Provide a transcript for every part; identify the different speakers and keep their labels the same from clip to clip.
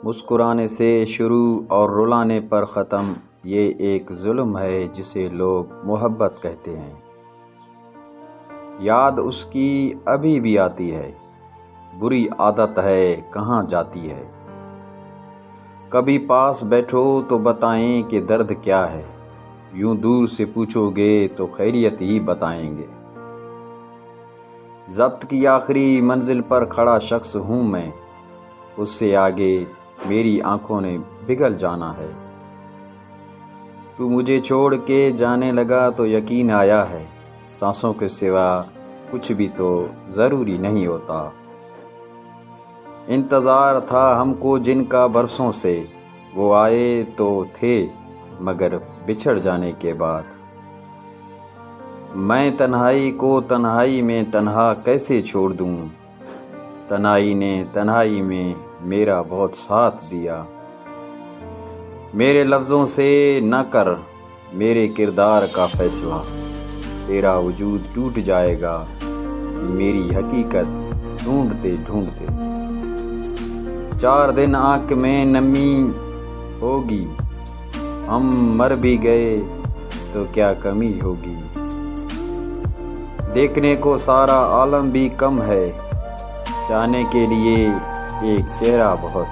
Speaker 1: مسکرانے سے شروع اور رلانے پر ختم، یہ ایک ظلم ہے جسے لوگ محبت کہتے ہیں۔ یاد اس کی ابھی بھی آتی ہے، بری عادت ہے کہاں جاتی ہے۔ کبھی پاس بیٹھو تو بتائیں کہ درد کیا ہے، یوں دور سے پوچھو گے تو خیریت ہی بتائیں گے۔ ضبط کی آخری منزل پر کھڑا شخص ہوں میں، اس سے آگے میری آنکھوں نے پگھل جانا ہے۔ تو مجھے چھوڑ کے جانے لگا تو یقین آیا ہے، سانسوں کے سوا کچھ بھی تو ضروری نہیں ہوتا۔ انتظار تھا ہم کو جن کا برسوں سے، وہ آئے تو تھے مگر بچھڑ جانے کے بعد۔ میں تنہائی کو تنہائی میں تنہا کیسے چھوڑ دوں، تنہائی نے تنہائی میں میرا بہت ساتھ دیا۔ میرے لفظوں سے نہ کر میرے کردار کا فیصلہ، تیرا وجود ٹوٹ جائے گا میری حقیقت ڈھونڈتے ڈھونڈتے۔ 4 دن آنکھ میں نمی ہوگی، ہم مر بھی گئے تو کیا کمی ہوگی۔ دیکھنے کو سارا عالم بھی کم ہے، چاہنے کے لیے ایک چہرہ بہت۔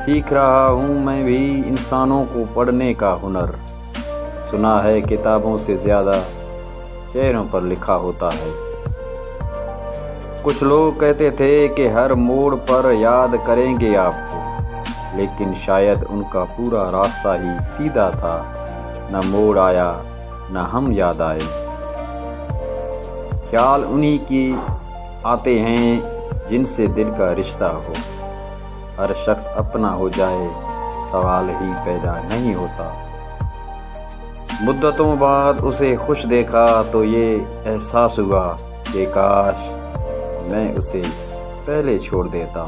Speaker 1: سیکھ رہا ہوں میں بھی انسانوں کو پڑھنے کا ہنر، سنا ہے کتابوں سے زیادہ چہروں پر لکھا ہوتا ہے۔ کچھ لوگ کہتے تھے کہ ہر موڑ پر یاد کریں گے آپ کو، لیکن شاید ان کا پورا راستہ ہی سیدھا تھا، نہ موڑ آیا نہ ہم یاد آئے۔ خیال انہی کی آتے ہیں جن سے دل کا رشتہ ہو، ہر شخص اپنا ہو جائے سوال ہی پیدا نہیں ہوتا۔ مدتوں بعد اسے خوش دیکھا تو یہ احساس ہوا کہ کاش میں اسے پہلے چھوڑ دیتا۔